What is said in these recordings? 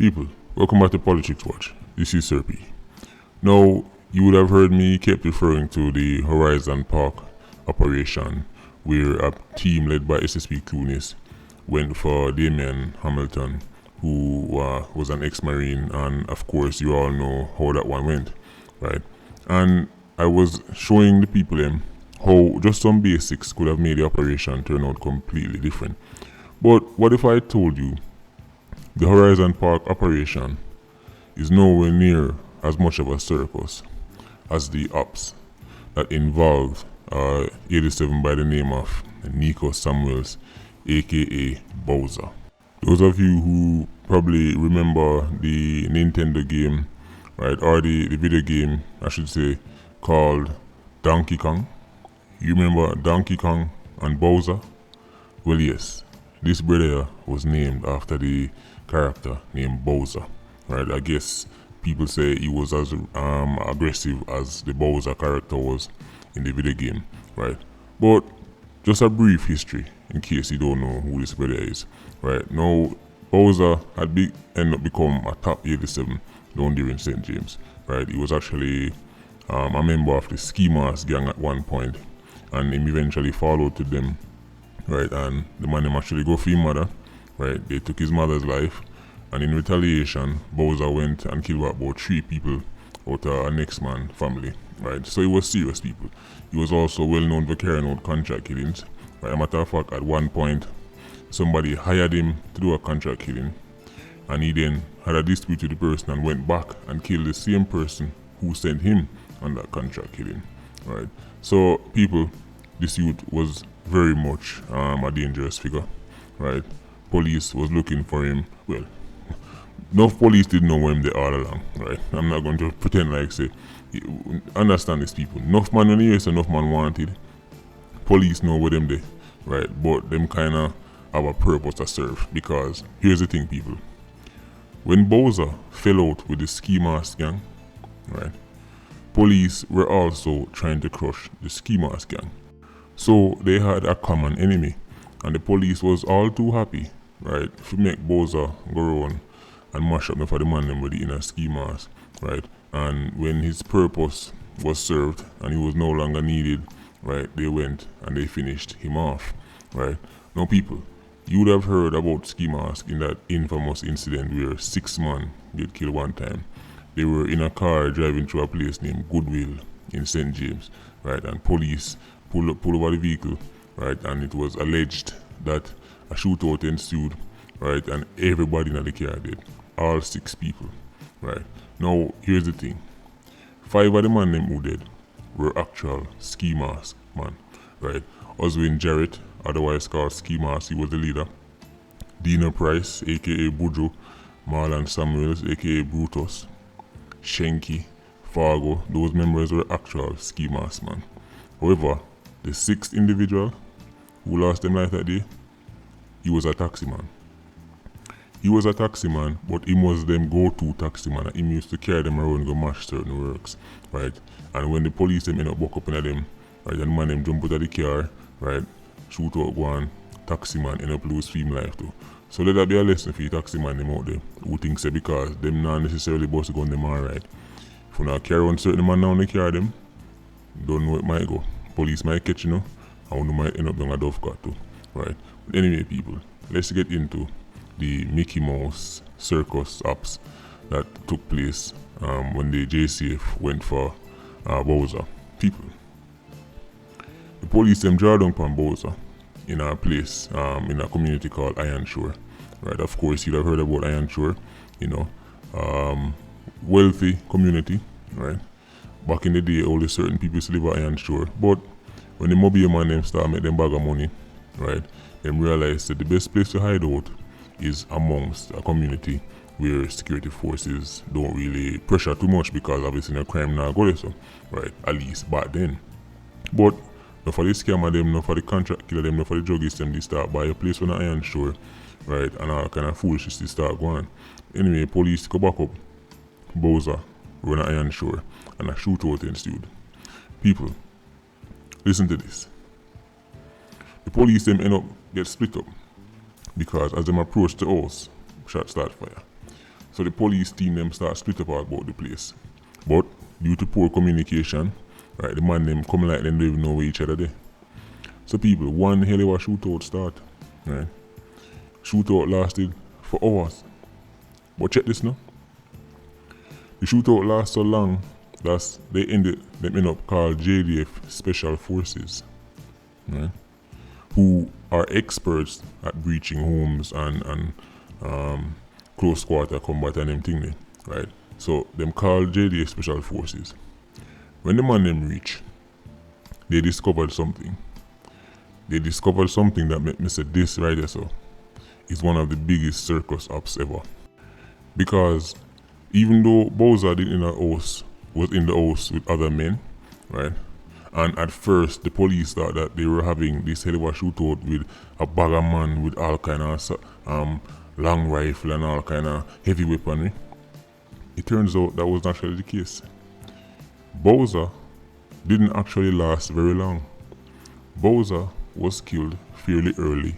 People, welcome back to Politics Watch. This is Sir P. Now, you would have heard me kept referring to the Horizon Park operation where a team led by SSP Clunis went for Damian Hamilton, who was an ex-Marine, and of course you all know how that one went, right? And I was showing the people how just some basics could have made the operation turn out completely different. But what if I told you the Horizon Park operation is nowhere near as much of a circus as the ops that involved 87 by the name of Nico Samuels, aka Bowser. Those of you who probably remember the Nintendo game, right, or the video game, I should say, called Donkey Kong. You remember Donkey Kong and Bowser? Well, yes, this brother was named after the character named Bowser, right? I guess people say he was as aggressive as the Bowser character was in the video game, right? But just a brief history in case you don't know who this brother is, right? Now, Bowser had ended up become a top 87 down during St. James, right? He was actually a member of the Ski Mask gang at one point, and him eventually followed to them, right? And the man him actually go for his mother, right? They took his mother's life, and in retaliation, Bowser went and killed about 3 people out of a next man family, right? So he was serious, people. He was also well known for carrying out contract killings, right? As a matter of fact, at one point, somebody hired him to do a contract killing, and he then had a dispute with the person and went back and killed the same person who sent him on that contract killing, right? So people, this youth was very much a dangerous figure, right? Police was looking for him. Well, enough police didn't know him there all along, right? I'm not going to pretend like say, understand these people. Enough man when you say enough man wanted, police know where them there, right? But them kind of have a purpose to serve, because here's the thing, people. When Bowser fell out with the Ski Mask gang, right, police were also trying to crush the Ski Mask gang. So they had a common enemy, and the police was all too happy, right, to make Bowser go around and mash up for the man them with the inner Ski Mask, right? And when his purpose was served and he was no longer needed, right, they went and they finished him off, right? Now, people, you would have heard about Ski Mask in that infamous incident where 6 men get killed one time. They were in a car driving through a place named Goodwill in St. James, right? And police pull over the vehicle, right? And it was alleged that a shootout ensued, right? And everybody in the car did. All 6 people, right? Now, here's the thing. 5 of the men who did were actual Ski Mask man, right? Oswin Jarrett, otherwise called Ski Mask, he was the leader. Dino Price, aka Bujo, Marlon Samuels, aka Brutus, Shenki, Fargo, those members were actual Ski Mask man. However, the 6th individual who lost them life that day, he was a taxi man. He was a taxi man, but he was them go-to taxi man. He used to carry them around and go mash certain works, right? And when the police them end up buck up in them, right, and the man them jump out of the car, right, shoot out one, taxi man end up lose him life too. So let that be a lesson for the taxi man them out there who think say because them not necessarily bust to gun them alright. If you not carry on certain man down the car them, don't know it might go. Police might catch you know, and you might end up down a dove cut too, right? But anyway, people, let's get into the Mickey Mouse circus ops that took place when the JCF went for Bowser. People, the police them draw down upon Bowser in a place in a community called Iron Shore, right? Of course, you'd have heard about Iron Shore, you know, wealthy community, right? Back in the day, only certain people used to live at Iron Shore, but when the mobile man them start make them bag of money, right, them realize that the best place to hide out is amongst a community where security forces don't really pressure too much, because obviously no crime now go there, so, right, at least back then. But not for the scammer them, not for the contract killer them, not for the druggists them, they start buy a place on the Iron Shore, right, and all kind of foolishness they start going. Anyway, police go back up Bowser run an Iron Shore and a shootout ensued. People, listen to this. The police them end up get split up because as them approach the house, shots start fire. So the police team them start split apart about the place. But due to poor communication, right, the man them come like them don't even know where each other there. So people, one hell of a shootout start. Right? Shootout lasted for hours. But check this now. The shootout lasted so long that they ended up called JDF Special Forces. Right? Who are experts at breaching homes and close quarter combat and them thing there, right? So them called JDF Special Forces. When the man them reach, they discovered something. They discovered something that made me say this right there so is one of the biggest circus ops ever. Because even though Bowser was in the house with other men, right? And at first the police thought that they were having this hell of a shootout with a bag of man with all kind of long rifle and all kind of heavy weaponry. It turns out that was not actually the case. Bowser didn't actually last very long. Bowser was killed fairly early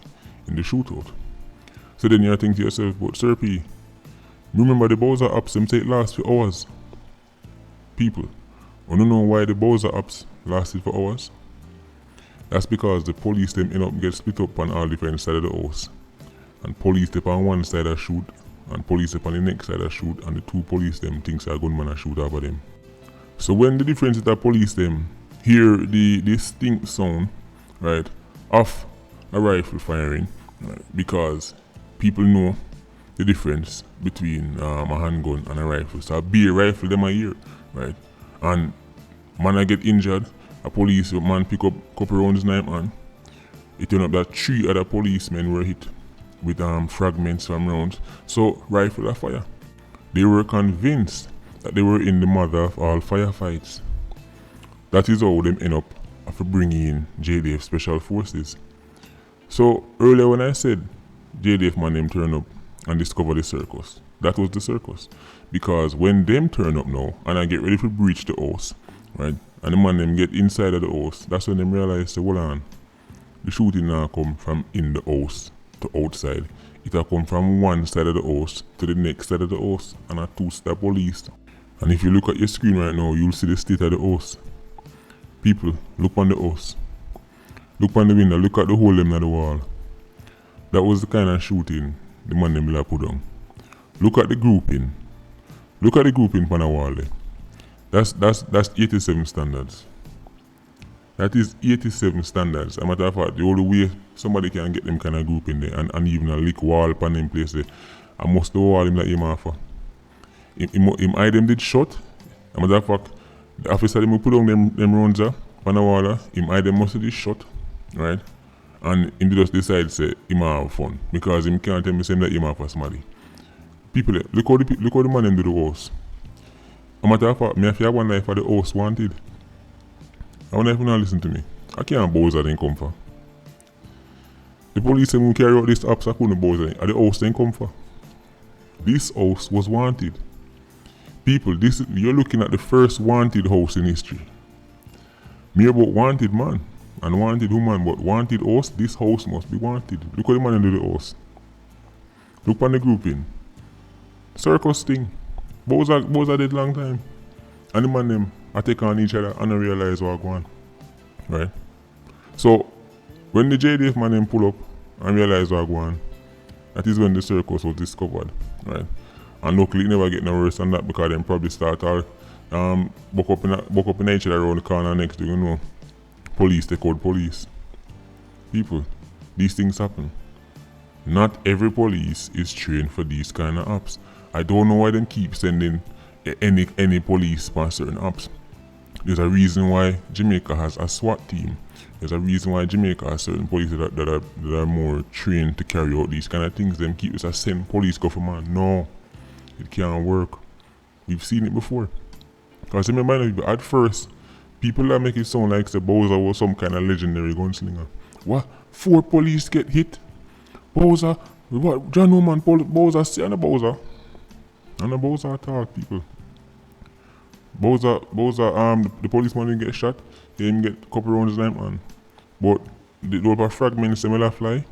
in the shootout. So then you think to yourself, but Sir P, remember the Bowser ops them take last for hours. People, I don't know why the Bowser ops lasted for hours. That's because the police them end up get split up on all different sides of the house. And police step on one side a shoot, and police step on the next side a shoot, and the two police them thinks a gunman a shoot over them. So when the difference is that police them hear the distinct sound, right, of a rifle firing, right, because people know the difference between a handgun and a rifle. So a beer rifle them a hear, right, and man I get injured, a police man pick up couple rounds knife and it turned up that 3 other policemen were hit with fragments from rounds. So rifle a fire. They were convinced that they were in the mother of all firefights. That is how them end up after bringing in JDF Special Forces. So earlier when I said JDF man them turn up and discover the circus, that was the circus. Because when them turn up now and I get ready to breach the house, right, and the man them get inside of the house, that's when them realize, say, hold on, the shooting now come from in the house to outside. It will come from one side of the house to the next side of the house and a 2-step police. And if you look at your screen right now, you'll see the state of the house. People, look on the house. Look on the window, look at the hole them in the wall. That was the kind of shooting the man them put on. Look at the grouping. Look at the grouping on the wall there. That's 87 standards. That is 87 standards. As a matter of fact, the only way somebody can get them kind of group in there and even a lick wall upon them place there, I must the wall him like him offer. Him eye them did shot. As a matter of fact, the officer them put on them rounds on the wall, him eye them must have shot, right? And him just decide say him have fun because him can't tell me same that him have for somebody. People, look how the man them do the house. As a matter of fact, me if you have one life for the house wanted. I wonder if you not listen to me. I can't Bowser then come for. The police them carry out this ops I couldn't Bowser at the house then come for. This house was wanted. People, you're looking at the first wanted house in history. Me about wanted man and wanted woman, but wanted house, this house must be wanted. Look at the man into the house. Look on the grouping. Circus thing. Bowser did long time. And the man them I take on each other and I realize what going on. Right? So when the JDF man them pull up and realize what going on, that is when the circus was discovered. Right? And luckily it never get no worse than that because them probably start all buck up in each other around the corner next thing you know. Police take out police. People, these things happen. Not every police is trained for these kind of ops. I don't know why them keep sending any police for certain ops. There's a reason why Jamaica has a SWAT team. There's a reason why Jamaica has certain police that are more trained to carry out these kind of things. Them keep us a send police government. No, it can't work. We've seen it before. Because remember, at first, people that make it sound like the Bowser was some kind of legendary gunslinger. What? 4 police get hit? Bowser? What? John Newman, Bowser, see on the Bowser. And the Bowser attack people. Bowser, the policeman didn't get shot. He didn't get a couple rounds of time on. But the rubber fragments similar fly.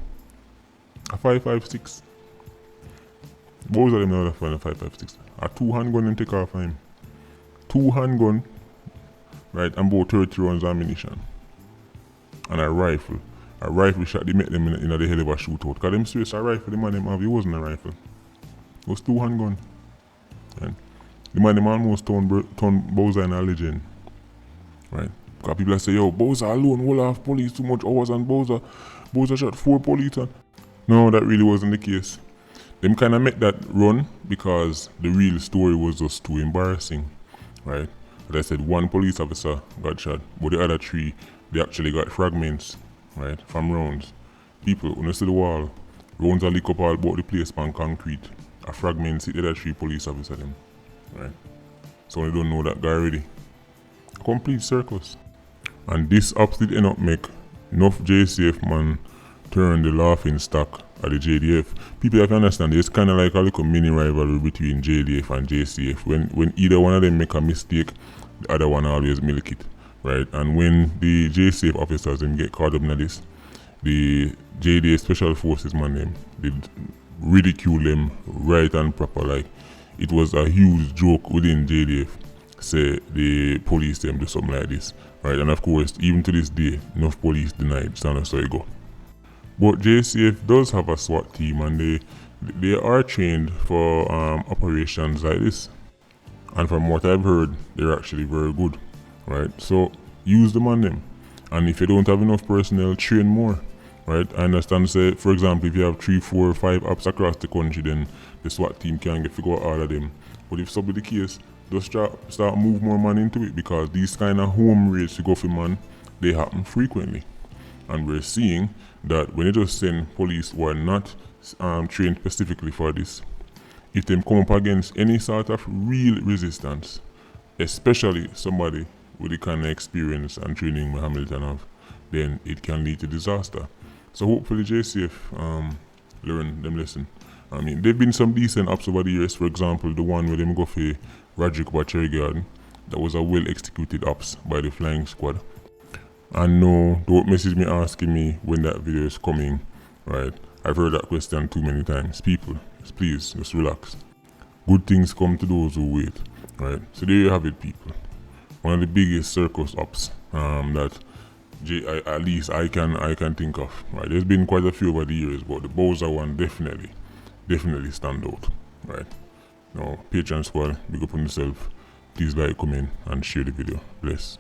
A 5.56. Both of them never find a 5.56. A 2 handgun them take off of him. 2 handgun, right, and about 30 rounds of ammunition. And a rifle. A rifle shot they make them in the hell of a shootout. Cause them serious a rifle the man them have, it wasn't a rifle. It was 2 handgun. And the man them almost turned Bowser in a legend. Right? Because people say, yo, Bowser alone will have police too much hours and Bowser shot 4 police and no, that really wasn't the case. Them kinda make that run because the real story was just too embarrassing. Right? As I said, 1 police officer got shot, but the other 3 they actually got fragments, right, from rounds. People, when you see the wall, rounds are lick up all about the place on concrete. A fragment hit the other 3 police officers them, right? So they don't know that guy already. A complete circus. And this ops did end up make enough JCF man turn the laughing stock at the JDF. People have to understand it's kind of like a little mini rivalry between JDF and JCF. When either one of them make a mistake, the other one always milk it. Right, and when the JCF officers them get caught up in this, the JDF Special Forces man them did ridicule them right and proper. Like it was a huge joke within JDF. Say the police them do something like this, right? And of course, even to this day, enough police denied. So that's how it go. But JCF does have a SWAT team, and they are trained for operations like this. And from what I've heard, they're actually very good. Right, so use them on them, and if you don't have enough personnel, train more. Right, I understand. Say, for example, if you have 3, 4, 5 ops across the country, then the SWAT team can figure out all of them. But if so be the case, just start move more man into it, because these kind of home raids to go for man, they happen frequently, and we're seeing that when you just send police who are not trained specifically for this, if they come up against any sort of real resistance, especially somebody with the kind of experience and training Hamilton have, then it can lead to disaster. So hopefully JCF learn them lesson. I mean, there've been some decent ops over the years. For example, the one where them go for Rajic Cherry Garden, that was a well executed ops by the flying squad. And no, don't message me asking me when that video is coming, right? I've heard that question too many times. People, please, just relax. Good things come to those who wait, right? So there you have it, people. One of the biggest circus ops that at least I can think of. Right, there's been quite a few over the years, but the Bowser one definitely stand out. Right, now Patreon squad, big up on yourself. Please like, comment, and share the video. Bless.